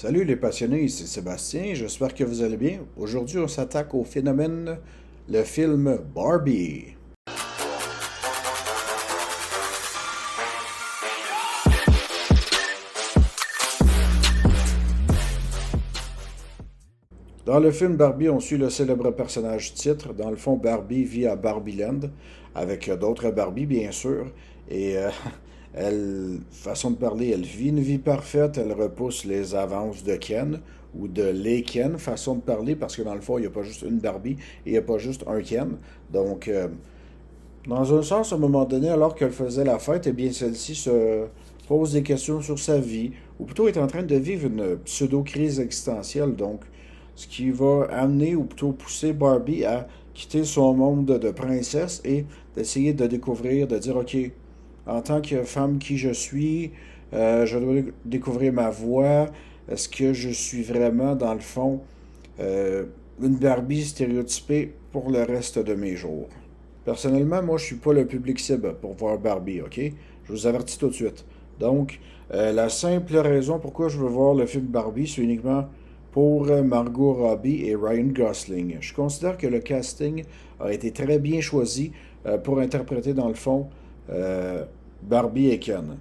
Salut les passionnés, c'est Sébastien, j'espère que vous allez bien. Aujourd'hui, on s'attaque au phénomène, le film Barbie. Dans le film Barbie, on suit le célèbre personnage titre. Dans le fond, Barbie vit à Barbieland, avec d'autres Barbie, bien sûr. Et elle, façon de parler, elle vit une vie parfaite, elle repousse les avances de Ken, ou de les Ken, façon de parler, parce que dans le fond, il n'y a pas juste une Barbie, et il n'y a pas juste un Ken. Donc, dans un sens, à un moment donné, alors qu'elle faisait la fête, eh bien, celle-ci se pose des questions sur sa vie, ou plutôt est en train de vivre une pseudo-crise existentielle, donc, ce qui va amener, ou plutôt pousser Barbie à quitter son monde de princesse et d'essayer de découvrir, de dire, OK, en tant que femme qui je suis, je dois découvrir ma voix. Est-ce que je suis vraiment, dans le fond, euh, une Barbie stéréotypée pour le reste de mes jours? Personnellement, moi, je suis pas le public cible pour voir Barbie, ok? Je vous avertis tout de suite. Donc, la simple raison pourquoi je veux voir le film Barbie, c'est uniquement pour Margot Robbie et Ryan Gosling. Je considère que le casting a été très bien choisi pour interpréter, dans le fond, euh, Barbie et Ken.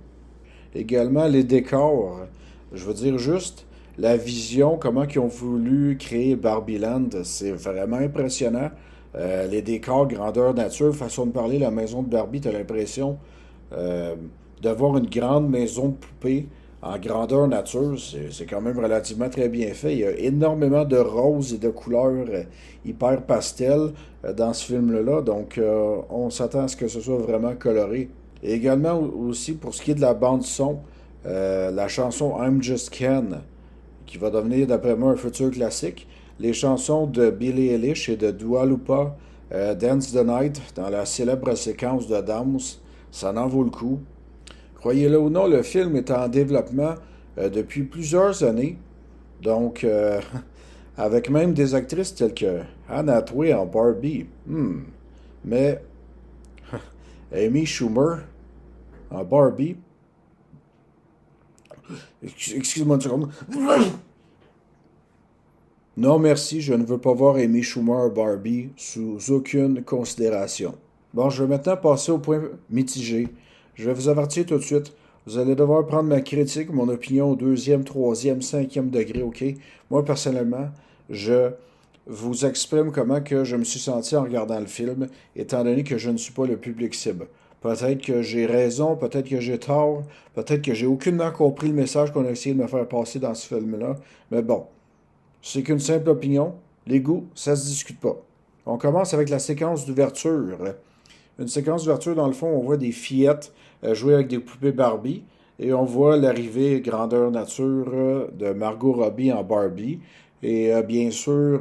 Également, les décors. Je veux dire juste la vision, comment ils ont voulu créer Barbie Land, c'est vraiment impressionnant. Les décors, grandeur nature, façon de parler, la maison de Barbie, t'as l'impression euh, de voir une grande maison de poupée en grandeur nature. C'est quand même relativement très bien fait. Il y a énormément de roses et de couleurs hyper pastel dans ce film-là. Donc, on s'attend à ce que ce soit vraiment coloré. Et également aussi pour ce qui est de la bande son, la chanson I'm Just Ken, qui va devenir d'après moi un futur classique. Les chansons de Billie Eilish et de Dua Lipa, Dance the Night, dans la célèbre séquence de danse, ça en vaut le coup. Croyez-le ou non, le film est en développement depuis plusieurs années, donc avec même des actrices telles que Anne Hathaway en Barbie. Mais Amy Schumer en Barbie, excuse-moi une seconde. Non, merci, je ne veux pas voir Amy Schumer Barbie sous aucune considération. Bon, je vais maintenant passer au point mitigé. Je vais vous avertir tout de suite. Vous allez devoir prendre ma critique, mon opinion au deuxième, troisième, cinquième degré, ok? Moi, personnellement, je vous exprime comment que je me suis senti en regardant le film, étant donné que je ne suis pas le public cible. Peut-être que j'ai raison, peut-être que j'ai tort, peut-être que j'ai aucunement compris le message qu'on a essayé de me faire passer dans ce film-là, mais bon, c'est qu'une simple opinion. Les goûts, ça se discute pas. On commence avec la séquence d'ouverture. Une séquence d'ouverture, dans le fond, on voit des fillettes jouer avec des poupées Barbie et on voit l'arrivée grandeur nature de Margot Robbie en Barbie. Et bien sûr,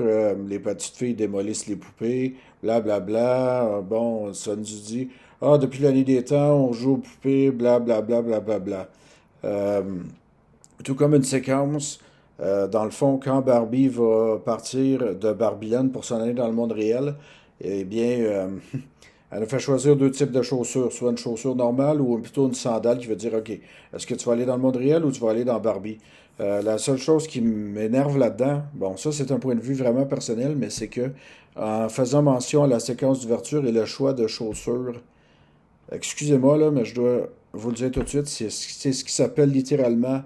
les petites filles démolissent les poupées, blablabla. Bla, bla. Bon, ça nous dit, ah, depuis la nuit des temps, on joue aux poupées, blablabla. Bla, bla, bla, bla. Euh, Tout comme une séquence, dans le fond, quand Barbie va partir de Barbieland pour s'en aller dans le monde réel, eh bien, elle a fait choisir deux types de chaussures, soit une chaussure normale ou plutôt une sandale qui veut dire, OK, est-ce que tu vas aller dans le monde réel ou tu vas aller dans Barbie? La seule chose qui m'énerve là-dedans, bon, ça c'est un point de vue vraiment personnel, mais c'est que en faisant mention à la séquence d'ouverture et le choix de chaussures, excusez-moi là, mais je dois vous le dire tout de suite, c'est ce qui s'appelle littéralement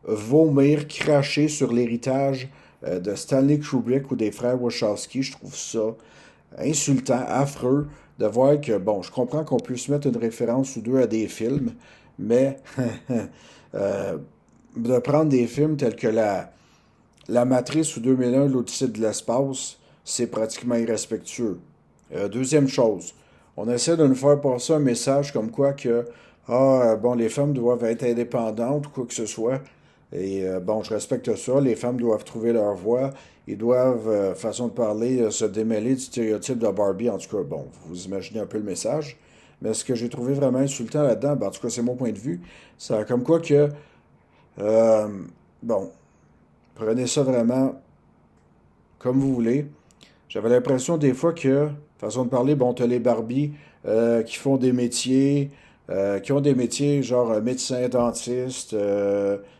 vomir, cracher sur l'héritage de Stanley Kubrick ou des frères Wachowski. Je trouve ça insultant, affreux de voir que, bon, je comprends qu'on puisse mettre une référence ou deux à des films, mais euh, de prendre des films tels que la Matrice ou 2001, l'Odyssée de l'espace, c'est pratiquement irrespectueux. Deuxième chose, on essaie de nous faire passer un message comme quoi que, bon, les femmes doivent être indépendantes ou quoi que ce soit. Et bon, je respecte ça. Les femmes doivent trouver leur voie. Ils doivent, façon de parler, se démêler du stéréotype de Barbie. En tout cas, bon, vous imaginez un peu le message. Mais ce que j'ai trouvé vraiment insultant là-dedans, ben, en tout cas, c'est mon point de vue. C'est comme quoi que, euh, bon, prenez ça vraiment comme vous voulez. J'avais l'impression des fois que, façon de parler, bon, t'as les Barbies qui font des métiers, qui ont des métiers genre médecin, dentiste,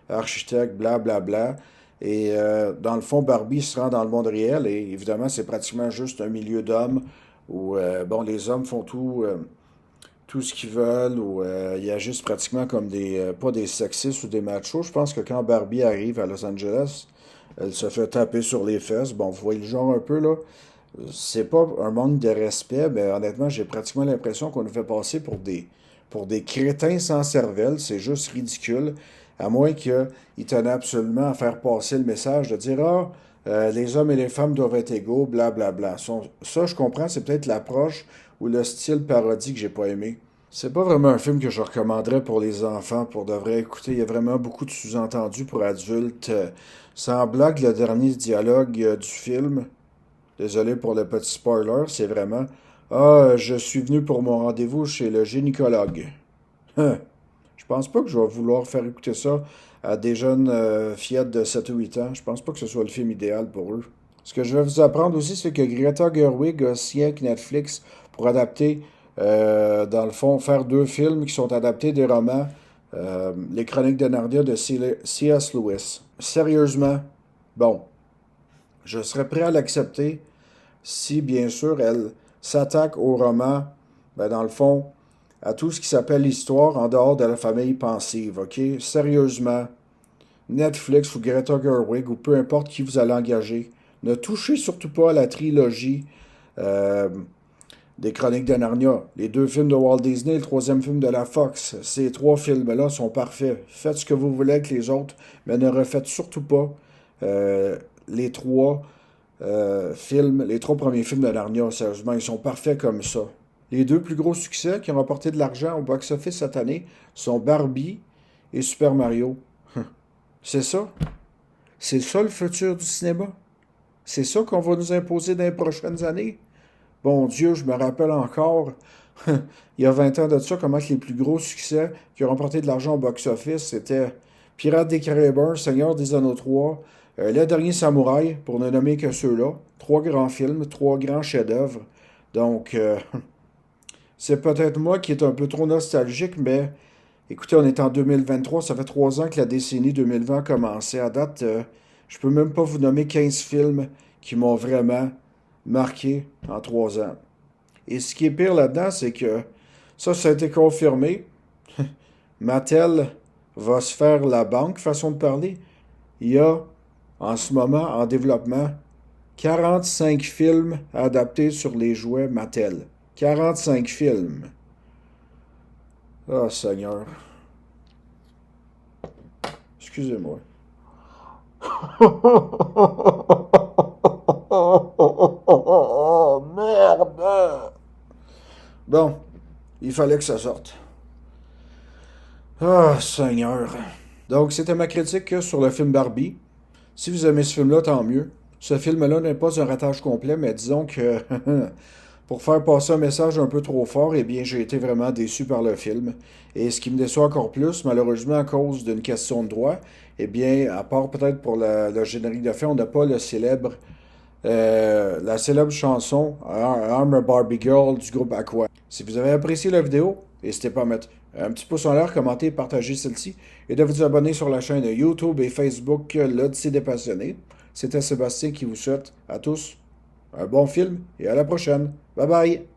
architecte, blablabla. Bla, bla. Et dans le fond, Barbie se rend dans le monde réel et évidemment, c'est pratiquement juste un milieu d'hommes où bon, les hommes font tout ce qu'ils veulent ou ils agissent pratiquement comme pas des sexistes ou des machos. Je pense que quand Barbie arrive à Los Angeles, elle se fait taper sur les fesses. Bon, vous voyez le genre un peu là. C'est pas un manque de respect, mais honnêtement, j'ai pratiquement l'impression qu'on nous fait passer pour des crétins sans cervelle. C'est juste ridicule. À moins qu'ils tenaient absolument à faire passer le message de dire ah, les hommes et les femmes doivent être égaux, blablabla. Ça, je comprends, c'est peut-être l'approche ou le style parodie que j'ai pas aimé. C'est pas vraiment un film que je recommanderais pour les enfants, pour de vrai. Écoutez, il y a vraiment beaucoup de sous-entendus pour adultes. Sans blague, le dernier dialogue du film, désolé pour le petit spoiler, c'est vraiment ah, je suis venu pour mon rendez-vous chez le gynécologue. Hein. Je pense pas que je vais vouloir faire écouter ça à des jeunes fillettes de 7 ou 8 ans. Je pense pas que ce soit le film idéal pour eux. Ce que je vais vous apprendre aussi, c'est que Greta Gerwig a signé avec Netflix pour adapter, dans le fond, faire deux films qui sont adaptés des romans, Les Chroniques de Narnia de C.S. Lewis. Sérieusement, bon, je serais prêt à l'accepter si, bien sûr, elle s'attaque au roman, ben, dans le fond, à tout ce qui s'appelle l'histoire en dehors de la famille pensive, OK? Sérieusement, Netflix ou Greta Gerwig ou peu importe qui vous allez engager, ne touchez surtout pas à la trilogie euh, des Chroniques de Narnia. Les deux films de Walt Disney, le troisième film de la Fox. Ces trois films-là sont parfaits. Faites ce que vous voulez avec les autres, mais ne refaites surtout pas les trois films, les trois premiers films de Narnia. Sérieusement, ils sont parfaits comme ça. Les deux plus gros succès qui ont rapporté de l'argent au box-office cette année sont Barbie et Super Mario. C'est ça. C'est ça le futur du cinéma. C'est ça qu'on va nous imposer dans les prochaines années. Bon Dieu, je me rappelle encore, il y a 20 ans de ça, comment que les plus gros succès qui ont remporté de l'argent au box-office, c'était Pirates des Caraïbes 1, Seigneur des Anneaux 3, Le Dernier Samouraï, pour ne nommer que ceux-là. Trois grands films, trois grands chefs-d'œuvre. Donc, c'est peut-être moi qui est un peu trop nostalgique, mais écoutez, on est en 2023, ça fait 3 ans que la décennie 2020 a commencé. À date, je peux même pas vous nommer 15 films qui m'ont vraiment marqué en 3 ans. Et ce qui est pire là-dedans, c'est que ça a été confirmé. Mattel va se faire la banque, façon de parler. Il y a, en ce moment, en développement, 45 films adaptés sur les jouets Mattel. 45 films. Ah, Seigneur. Excusez-moi. Oh, merde! Bon, il fallait que ça sorte. Ah, Seigneur. Donc, c'était ma critique sur le film Barbie. Si vous aimez ce film-là, tant mieux. Ce film-là n'est pas un ratage complet, mais disons que pour faire passer un message un peu trop fort, eh bien, j'ai été vraiment déçu par le film. Et ce qui me déçoit encore plus, malheureusement, à cause d'une question de droit, eh bien, à part peut-être pour le générique de fin, on n'a pas la célèbre chanson I'm a Barbie Girl du groupe Aqua. Si vous avez apprécié la vidéo, n'hésitez pas à mettre un petit pouce en l'air, commenter, partager celle-ci et de vous abonner sur la chaîne YouTube et Facebook l'Odyssée des Passionnés. C'était Sébastien qui vous souhaite à tous un bon film et à la prochaine. Bye bye!